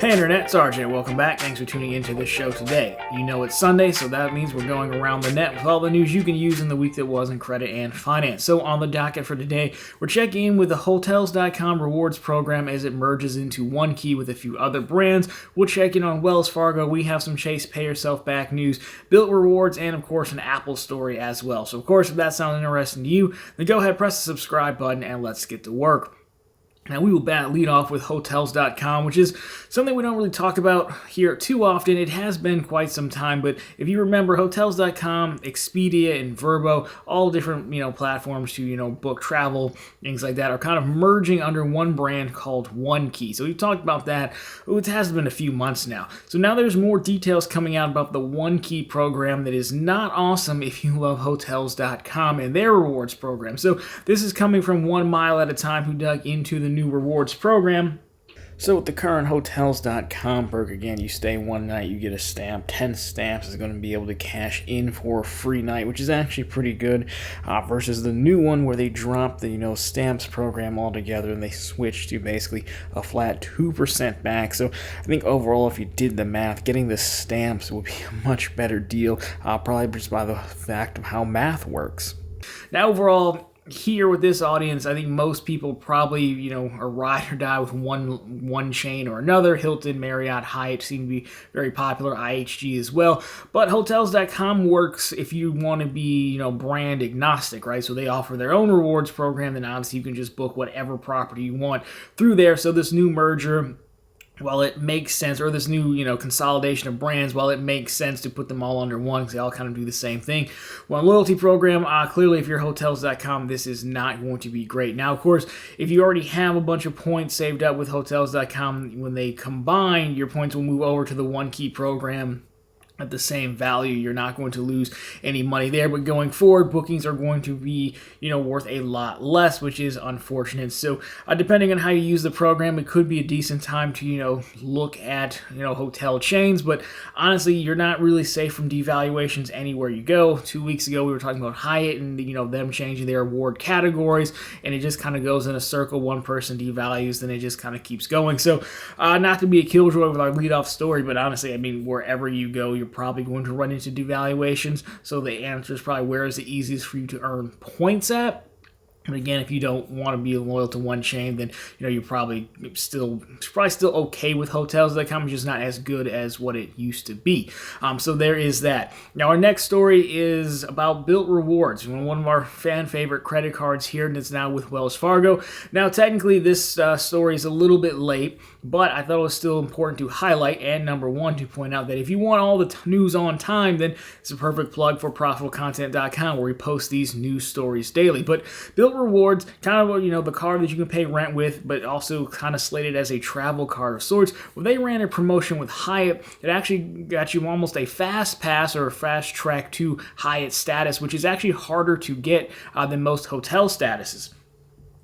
Hey Internet, it's RJ. Welcome back. Thanks for tuning into this show today. You know it's Sunday, so that means we're going around the net with all the news you can use in the week that was in credit and finance. So on the docket for today, we're checking in with the Hotels.com rewards program as it merges into one key with a few other brands. We'll check in on Wells Fargo. We have some Chase Pay Yourself Back news, BILT rewards, and of course an Apple story as well. So of course, if that sounds interesting to you, then go ahead, press the subscribe button, and let's get to work. Now, we will lead off with Hotels.com, which is something we don't really talk about here too often. It has been quite some time, but if you remember, Hotels.com, Expedia, and Vrbo, all different platforms to book travel, things like that, are kind of merging under one brand called One Key. So we've talked about that. It has been a few months now. So now there's more details coming out about the One Key program that is not awesome if you love Hotels.com and their rewards program. So this is coming from 1 Mile at a Time, who dug into the new rewards program. So with the current Hotels.com perk, again, you stay one night, you get a stamp. 10 stamps is going to be able to cash in for a free night, which is actually pretty good, versus the new one where they dropped the stamps program altogether and they switched to basically a flat 2% back. So I think overall, if you did the math, getting the stamps would be a much better deal, probably just by the fact of how math works. Now overall, here with this audience, I think most people probably, are ride or die with one chain or another. Hilton, Marriott, Hyatt seem to be very popular, IHG as well. But Hotels.com works if you want to be, brand agnostic, right? So they offer their own rewards program, then obviously you can just book whatever property you want through there. So this new merger, while it makes sense, or this new, consolidation of brands, while it makes sense to put them all under one, because they all kind of do the same thing. One loyalty program, clearly if you're Hotels.com, this is not going to be great. Now, of course, if you already have a bunch of points saved up with Hotels.com, when they combine, your points will move over to the One Key program at the same value. You're not going to lose any money there, but going forward, bookings are going to be, worth a lot less, which is unfortunate. So depending on how you use the program, it could be a decent time to, look at, hotel chains, but honestly, you're not really safe from devaluations anywhere you go. 2 weeks ago, we were talking about Hyatt and, them changing their award categories, and it just kind of goes in a circle. One person devalues, then it just kind of keeps going. So not to be a killjoy with our lead-off story, but honestly, wherever you go, you're probably going to run into devaluations. So the answer is probably, where is the easiest for you to earn points at? And again, if you don't want to be loyal to one chain, then you're probably still okay with Hotels.com, which is not as good as what it used to be. So there is that. Now our next story is about BILT rewards, one of our fan favorite credit cards here, and it's now with Wells Fargo. Now technically this story is a little bit late, but I thought it was still important to highlight, and number one, to point out that if you want all the news on time, then it's a perfect plug for Profitable.content.com, where we post these news stories daily. But BILT rewards, kind of the card that you can pay rent with, but also kind of slated as a travel card of sorts. Well, they ran a promotion with Hyatt that actually got you almost a fast pass or a fast track to Hyatt status, which is actually harder to get than most hotel statuses.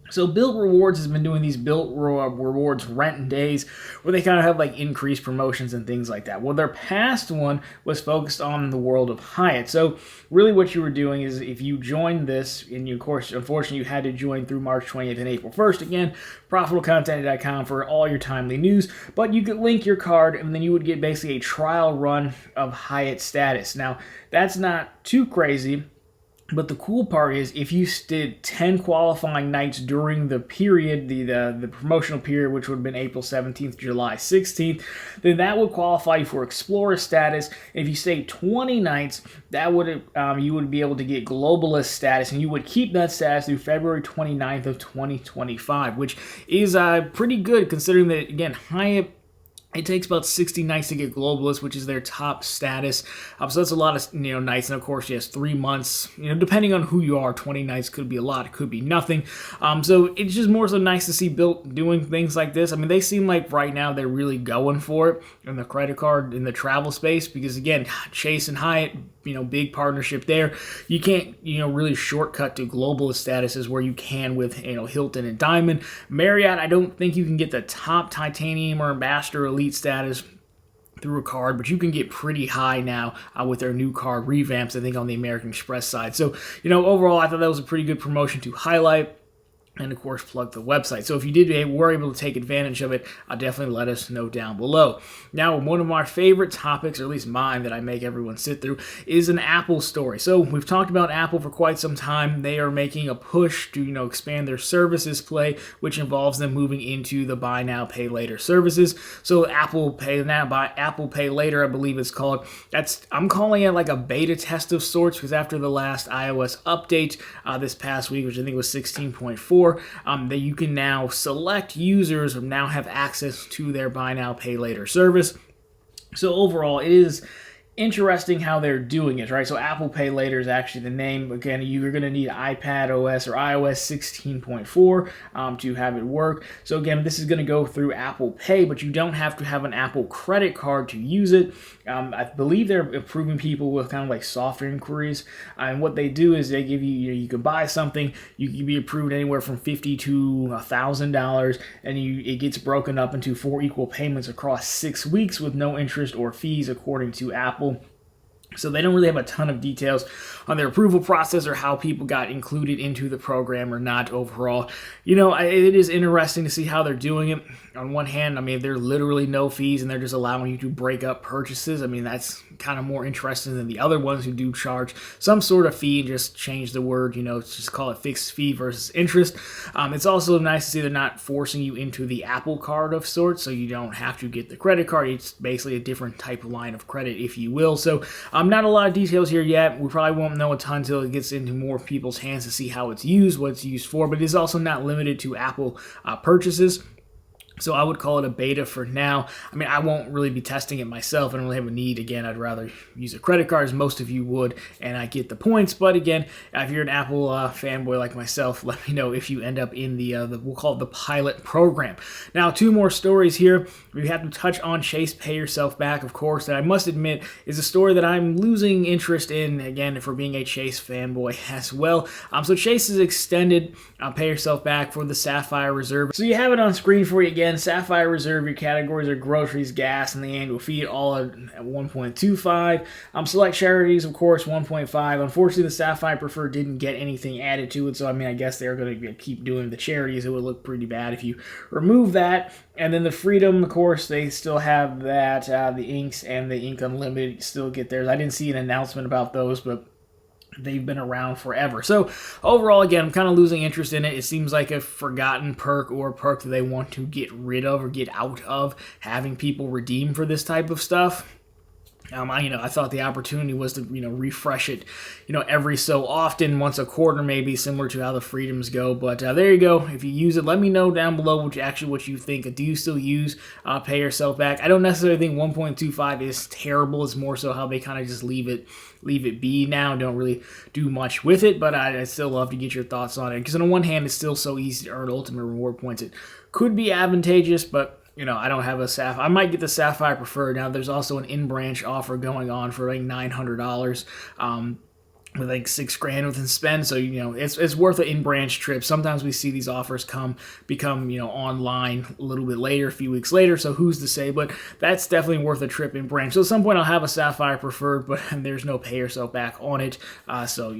So BILT Rewards has been doing these BILT Rewards rent days where they kind of have increased promotions and things like that. Well, their past one was focused on the world of Hyatt. So really what you were doing is, if you joined this, and of course, unfortunately, you had to join through March 20th and April 1st. Again, ProfitableContent.com for all your timely news. But you could link your card, and then you would get basically a trial run of Hyatt status. Now, that's not too crazy. But the cool part is, if you did 10 qualifying nights during the period, the promotional period, which would have been April 17th, July 16th, then that would qualify you for Explorer status. If you stayed 20 nights, that would you would be able to get Globalist status, and you would keep that status through February 29th of 2025, which is pretty good, considering that, again, Hyatt, it takes about 60 nights to get Globalist, which is their top status. So that's a lot of nights, and of course, yes, 3 months. Depending on who you are, 20 nights could be a lot, it could be nothing. So it's just more so nice to see BILT doing things like this. They seem like right now they're really going for it in the credit card, in the travel space, because again, Chase and Hyatt, big partnership there. You can't, really shortcut to Globalist statuses where you can with, Hilton and Diamond. Marriott, I don't think you can get the top Titanium or Ambassador Elite status through a card, but you can get pretty high now with their new card revamps, I think, on the American Express side. So, overall, I thought that was a pretty good promotion to highlight. and of course plug the website. So if you were able to take advantage of it, definitely let us know down below. Now, one of my favorite topics, or at least mine, that I make everyone sit through, is an Apple story. So we've talked about Apple for quite some time. They are making a push to expand their services play, which involves them moving into the buy now, pay later services. So Apple Pay Now, by Apple Pay Later, I believe it's called. I'm calling it like a beta test of sorts, because after the last iOS update this past week, which I think was 16.4, that you can now select users who now have access to their buy now, pay later service. So overall, it is interesting how they're doing it, right? So Apple Pay Later is actually the name. Again, you're going to need iPad OS or iOS 16.4 to have it work. So again, this is going to go through Apple Pay, but you don't have to have an Apple credit card to use it. I believe they're approving people with kind of like softer inquiries. And what they do is they give you, you can buy something, you can be approved anywhere from $50 to $1,000, and it gets broken up into 4 equal payments across 6 weeks with no interest or fees, according to Apple. So they don't really have a ton of details on their approval process or how people got included into the program or not overall. It is interesting to see how they're doing it. On one hand, there's literally no fees and they're just allowing you to break up purchases. That's kind of more interesting than the other ones who do charge some sort of fee and just change the word, just call it fixed fee versus interest. It's also nice to see they're not forcing you into the Apple card of sorts, so you don't have to get the credit card. It's basically a different type of line of credit, if you will. So not a lot of details here yet. We probably won't know a ton until it gets into more people's hands to see how it's used, what it's used for, but it is also not limited to Apple purchases. So I would call it a beta for now. I won't really be testing it myself. I don't really have a need. Again, I'd rather use a credit card, as most of you would, and I get the points. But again, if you're an Apple fanboy like myself, let me know if you end up in the we'll call it the pilot program. Now, 2 more stories here. We have to touch on Chase Pay Yourself Back, of course, that I must admit is a story that I'm losing interest in, again, for being a Chase fanboy as well. So Chase has extended Pay Yourself Back for the Sapphire Reserve. So you have it on screen for you again. Sapphire Reserve, your categories are groceries, gas, and the annual fee, all at 1.25. Select charities, of course, 1.5. Unfortunately, the Sapphire Preferred didn't get anything added to it, so I guess they're going to keep doing the charities. It would look pretty bad if you remove that. And then the Freedom, of course, they still have that. The Inks and the Ink Unlimited still get theirs. I didn't see an announcement about those, but they've been around forever. So overall, again, I'm kind of losing interest in it. It seems like a forgotten perk or a perk that they want to get rid of or get out of having people redeem for this type of stuff. I thought the opportunity was to, refresh it, every so often, once a quarter maybe, similar to how the Freedoms go. But there you go. If you use it, let me know down below what you think. Do you still use Pay Yourself Back? I don't necessarily think 1.25 is terrible. It's more so how they kind of just leave it be now. Don't really do much with it, but I'd still love to get your thoughts on it. Because on the one hand, it's still so easy to earn ultimate reward points. It could be advantageous, but I don't have a Sapphire. I might get the Sapphire Preferred. Now, there's also an in-branch offer going on for like $900 with like $6,000 within spend. So, it's worth an in-branch trip. Sometimes we see these offers become online a little bit later, a few weeks later. So who's to say? But that's definitely worth a trip in branch. So at some point I'll have a Sapphire Preferred, but there's no Pay Yourself Back on it. So,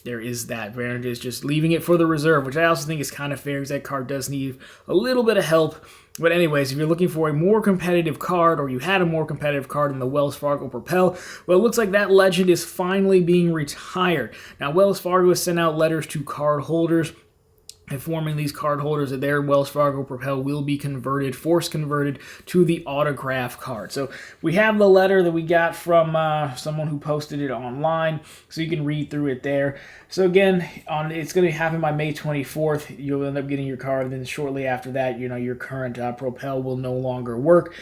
there is that advantage, is just leaving it for the Reserve, which I also think is kind of fair because that card does need a little bit of help. But anyways, if you're looking for a more competitive card, or you had a more competitive card in the Wells Fargo Propel, well, it looks like that legend is finally being retired. Now, Wells Fargo has sent out letters to card holders informing these card holders that their Wells Fargo Propel will be force converted to the autograph card. So we have the letter that we got from someone who posted it online, so you can read through it there. So again, it's going to happen by May 24th. You'll end up getting your card, and then shortly after that, your current Propel will no longer work.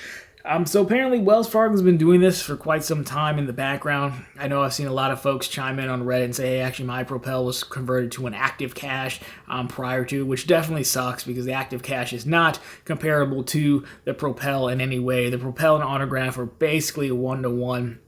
So apparently Wells Fargo's been doing this for quite some time in the background. I know I've seen a lot of folks chime in on Reddit and say, hey, actually my Propel was converted to an active cash prior to, which definitely sucks because the active cash is not comparable to the Propel in any way. The Propel and autograph are basically a one-to-one.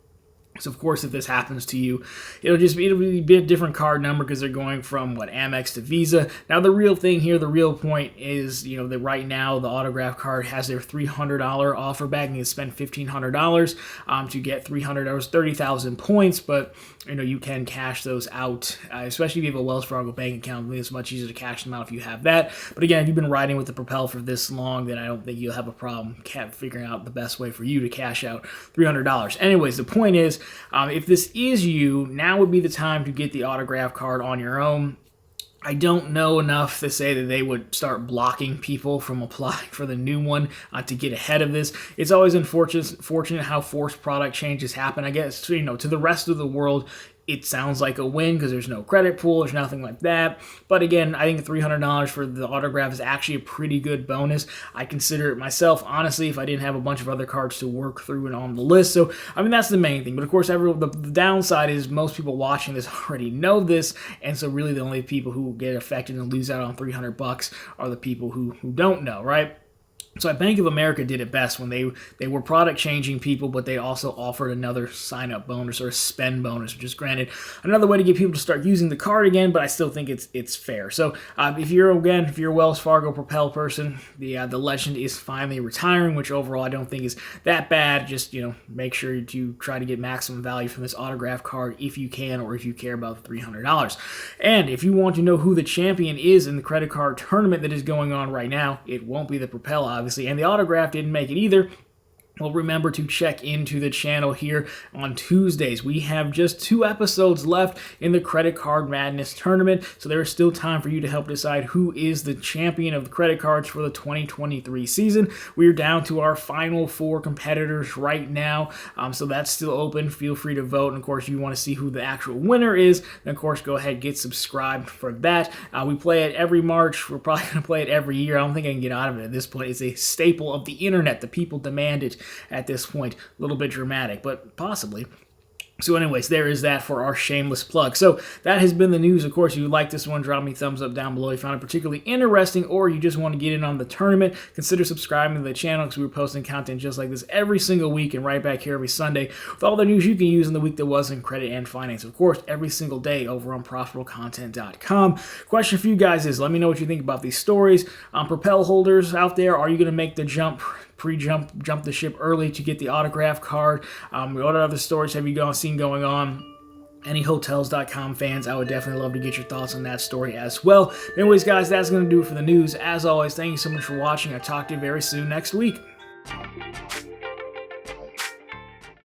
So, of course, if this happens to you, it'll be a different card number because they're going from, Amex to Visa. Now, the real thing here, the real point is, that right now the autograph card has their $300 offer back, and you can spend $1,500 to get $300, 30,000 points, but, you can cash those out, especially if you have a Wells Fargo bank account. It's much easier to cash them out if you have that. But again, if you've been riding with the Propel for this long, then I don't think you'll have a problem figuring out the best way for you to cash out $300. Anyways, the point is, if this is you, now would be the time to get the autograph card on your own. I don't know enough to say that they would start blocking people from applying for the new one to get ahead of this. It's always unfortunate how forced product changes happen. I guess, to the rest of the world, it sounds like a win because there's no credit pool, there's nothing like that. But again, I think $300 for the autograph is actually a pretty good bonus. I consider it myself, honestly, if I didn't have a bunch of other cards to work through and on the list. So, that's the main thing. But of course, the downside is most people watching this already know this, and so really the only people who get affected and lose out on $300 are the people who don't know, right? So Bank of America did it best when they were product changing people, but they also offered another sign-up bonus or a spend bonus, which is granted another way to get people to start using the card again, but I still think it's fair. So if you're a Wells Fargo Propel person, the legend is finally retiring, which overall I don't think is that bad. Just make sure to try to get maximum value from this autograph card if you can, or if you care about the $300. And if you want to know who the champion is in the credit card tournament that is going on right now, it won't be the Propel, obviously, and the autograph didn't make it either. Well, remember to check into the channel here on Tuesdays. We have just 2 episodes left in the Credit Card Madness tournament, so there is still time for you to help decide who is the champion of the credit cards for the 2023 season. We are down to our final 4 competitors right now, so that's still open. Feel free to vote, and of course, if you want to see who the actual winner is, then of course, go ahead, get subscribed for that. We play it every March. We're probably going to play it every year. I don't think I can get out of it at this point. It's a staple of the internet. The people demand it at this point. A little bit dramatic, but possibly. So anyways, there is that for our shameless plug. So that has been the news. Of course, if you like this one, drop me a thumbs up down below if you found it particularly interesting, or you just want to get in on the tournament. Consider subscribing to the channel because we're posting content just like this every single week and right back here every Sunday with all the news you can use in the week that was in credit and finance. Of course, every single day over on profitablecontent.com. Question for you guys is, let me know what you think about these stories. Propel holders out there, are you going to make the jump? Jump the ship early to get the autograph card? What other stories have you seen going on? Any Hotels.com fans, I would definitely love to get your thoughts on that story as well. Anyways, guys, that's going to do it for the news. As always, thank you so much for watching. I'll talk to you very soon next week.